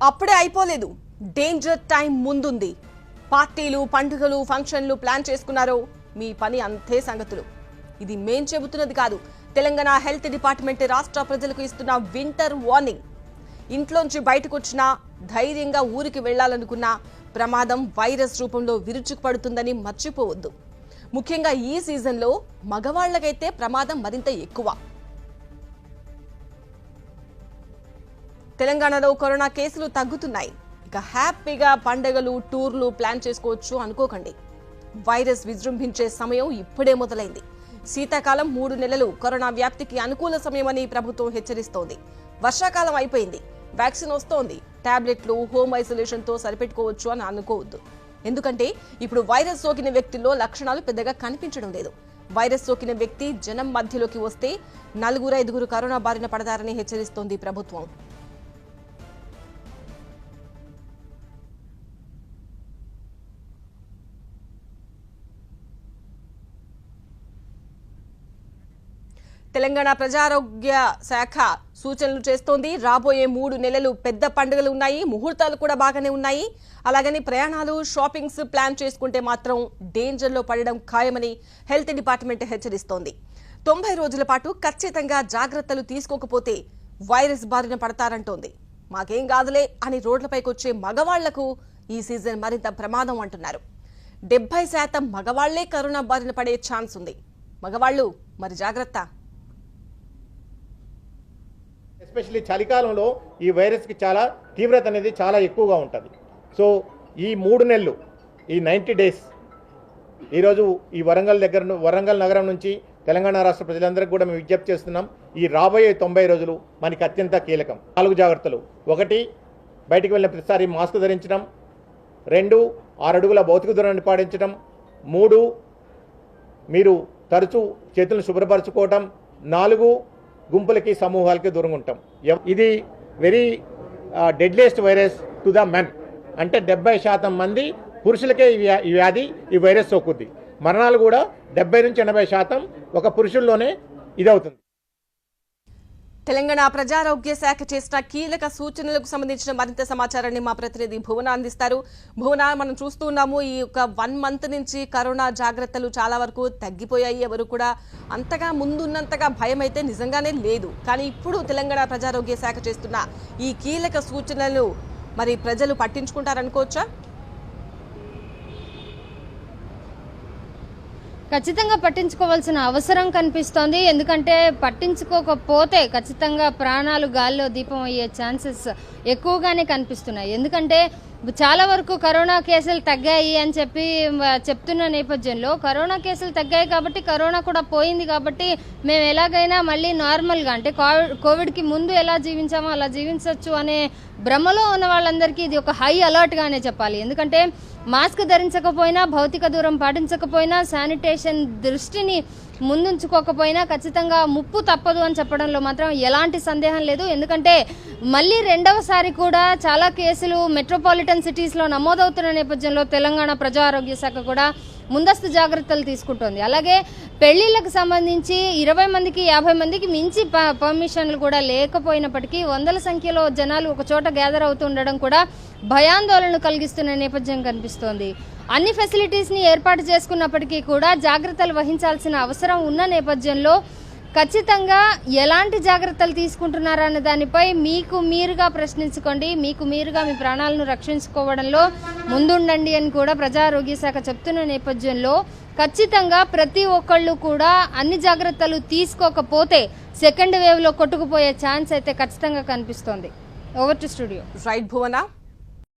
అప్పుడే అయిపోలేదు. Danger time ముందుంది. పార్టీలు, పండుగలు, ఫంక్షన్లు ప్లాన్ చేసుకున్నారో మీ పని అంతే సంగతులు. ఇది మేం చెబుతున్నది కాదు. తెలంగాణ హెల్త్ డిపార్ట్మెంట్ రాష్ట్ర ప్రజలకు ఇస్తున్న వింటర్ వార్నింగ్. ఇంట్లోంచి బయటకు వచ్చినా, ధైర్యంగా ఊరికి వెళ్లాలనుకున్నా ప్రమాదం వైరస్ రూపంలో విరుచుకుపడుతుందని మర్చిపోవద్దు. ముఖ్యంగా ఈ సీజన్లో మగవాళ్లకైతే ప్రమాదం మరింత ఎక్కువ. తెలంగాణలో కరోనా కేసులు తగ్గుతున్నాయి. ఇక హ్యాపీగా పండుగలు, టూర్లు ప్లాన్ చేసుకోవచ్చు అనుకోకండి. వైరస్ విజృంభించే సమయం ఇప్పుడే మొదలైంది. శీతాకాలం 3 నెలలు కరోనా వ్యాప్తికి అనుకూల సమయమని ప్రభుత్వం హెచ్చరిస్తోంది. వర్షాకాలం అయిపోయింది, వ్యాక్సిన్ వస్తోంది. టాబ్లెట్లు, హోమ్ ఐసోలేషన్తో సరిపెట్టుకోవచ్చు అని అనుకోవద్దు. ఎందుకంటే ఇప్పుడు వైరస్ సోకిన వ్యక్తుల్లో లక్షణాలు పెద్దగా కనిపించడం లేదు. వైరస్ సోకిన వ్యక్తి జనం మధ్యలోకి వస్తే 4-5 కరోనా బారిన పడతారని హెచ్చరిస్తోంది ప్రభుత్వం. తెలంగాణ ప్రజారోగ్య శాఖ సూచనలు చేస్తోంది. రాబోయే 3 నెలలు పెద్ద పండుగలు ఉన్నాయి, ముహూర్తాలు కూడా బాగానే ఉన్నాయి. అలాగని ప్రయాణాలు, షాపింగ్స్ ప్లాన్ చేసుకుంటే మాత్రం డేంజర్లో పడడం ఖాయమని హెల్త్ డిపార్ట్మెంట్ హెచ్చరిస్తోంది. 90 రోజుల పాటు ఖచ్చితంగా జాగ్రత్తలు తీసుకోకపోతే వైరస్ బారిన పడతారంటోంది. మాకేం కాదులే అని రోడ్లపైకొచ్చే మగవాళ్లకు ఈ సీజన్ మరింత ప్రమాదం అంటున్నారు. 70% మగవాళ్లే కరోనా బారిన పడే ఛాన్స్ ఉంది. మగవాళ్లు మరి జాగ్రత్త. ఎస్పెషల్లీ చలికాలంలో ఈ వైరస్కి చాలా తీవ్రత అనేది చాలా ఎక్కువగా ఉంటుంది. సో ఈ 3 నెలలు, ఈ 90 డేస్, ఈరోజు ఈ వరంగల్ నగరం నుంచి తెలంగాణ రాష్ట్ర ప్రజలందరికీ కూడా మేము విజ్ఞప్తి చేస్తున్నాం. ఈ రాబోయే 90 రోజులు మనకి అత్యంత కీలకం. 4 జాగ్రత్తలు. 1, బయటికి వెళ్ళిన ప్రతిసారి మాస్క్ ధరించడం. 2, 6 అడుగుల భౌతిక దూరాన్ని పాటించడం. 3, మీరు తరచూ చేతులను శుభ్రపరచుకోవటం. 4, గుంపులకి, సమూహాలకి దూరంగా ఉంటాం. ఇది very deadliest virus to the men. అంటే 70% మంది పురుషులకే ఈ వ్యాధి, ఈ వైరస్ సోకుద్ది. మరణాలు కూడా 70 నుంచి 80% ఒక పురుషుల్లోనే ఇదవుతుంది. తెలంగాణ ప్రజారోగ్య శాఖ చేసిన కీలక సూచనలకు సంబంధించిన మరింత సమాచారాన్ని మా ప్రతినిధి భువన అందిస్తారు. భువన, మనం చూస్తున్నాము ఈ 1 మంత్ నుంచి కరోనా జాగ్రత్తలు చాలా వరకు తగ్గిపోయాయి. ఎవరు కూడా అంతగా ముందున్నంతగా భయం అయితే నిజంగానే లేదు. కానీ ఇప్పుడు తెలంగాణ ప్రజారోగ్య శాఖ చేస్తున్న ఈ కీలక సూచనలు మరి ప్రజలు పట్టించుకుంటారనుకోవచ్చా? ఖచ్చితంగా పట్టించుకోవాల్సిన అవసరం కనిపిస్తోంది. ఎందుకంటే పట్టించుకోకపోతే ఖచ్చితంగా ప్రాణాలు గాల్లో దీపం అయ్యే ఛాన్సెస్ ఎక్కువగానే కనిపిస్తున్నాయి. ఎందుకంటే చాలా వరకు కరోనా కేసులు తగ్గాయి అని చెప్తున్న నేపథ్యంలో కరోనా కేసులు తగ్గాయి కాబట్టి, కరోనా కూడా పోయింది కాబట్టి మేము ఎలాగైనా మళ్ళీ నార్మల్గా, అంటే కోవిడ్కి ముందు ఎలా జీవించామో అలా జీవించవచ్చు అనే భ్రమలో ఉన్న వాళ్ళందరికీ ఇది ఒక హై అలర్ట్గానే చెప్పాలి. ఎందుకంటే మాస్క్ ధరించకపోయినా, భౌతిక దూరం పాటించకపోయినా, శానిటేషన్ దృష్టిని ముందుంచుకోకపోయినా ఖచ్చితంగా ముప్పు తప్పదు అని చెప్పడంలో మాత్రం ఎలాంటి సందేహం లేదు. ఎందుకంటే మళ్ళీ 2వసారి కూడా చాలా కేసులు మెట్రోపాలిటన్ సిటీస్లో నమోదవుతున్న నేపథ్యంలో తెలంగాణ ప్రజారోగ్య శాఖ కూడా ముందస్తు జాగ్రత్తలు తీసుకుంటోంది. అలాగే పెళ్లిళ్లకు సంబంధించి 20 మందికి 50 మందికి మించి పర్మిషన్లు కూడా లేకపోయినప్పటికీ 100ల సంఖ్యలో జనాలు ఒక చోట గ్యాదర్ అవుతుండడం కూడా భయాందోళన కలిగిస్తున్న నేపథ్యం కనిపిస్తోంది. అన్ని ఫెసిలిటీస్ని ఏర్పాటు చేసుకున్నప్పటికీ కూడా జాగ్రత్తలు వహించాల్సిన అవసరం ఉన్న నేపథ్యంలో ఖచ్చితంగా ఎలాంటి జాగ్రత్తలు తీసుకుంటున్నారన్న దానిపై మీకు మీరుగా ప్రశ్నించుకోండి. మీకు మీరుగా మీ ప్రాణాలను రక్షించుకోవడంలో ముందుండండి అని కూడా ప్రజారోగ్య శాఖ చెప్తున్న నేపథ్యంలో ఖచ్చితంగా ప్రతి ఒక్కళ్ళు కూడా అన్ని జాగ్రత్తలు తీసుకోకపోతే సెకండ్ వేవ్లో కొట్టుకుపోయే ఛాన్స్ అయితే ఖచ్చితంగా కనిపిస్తోంది. Over to studio. Right Bhuvana.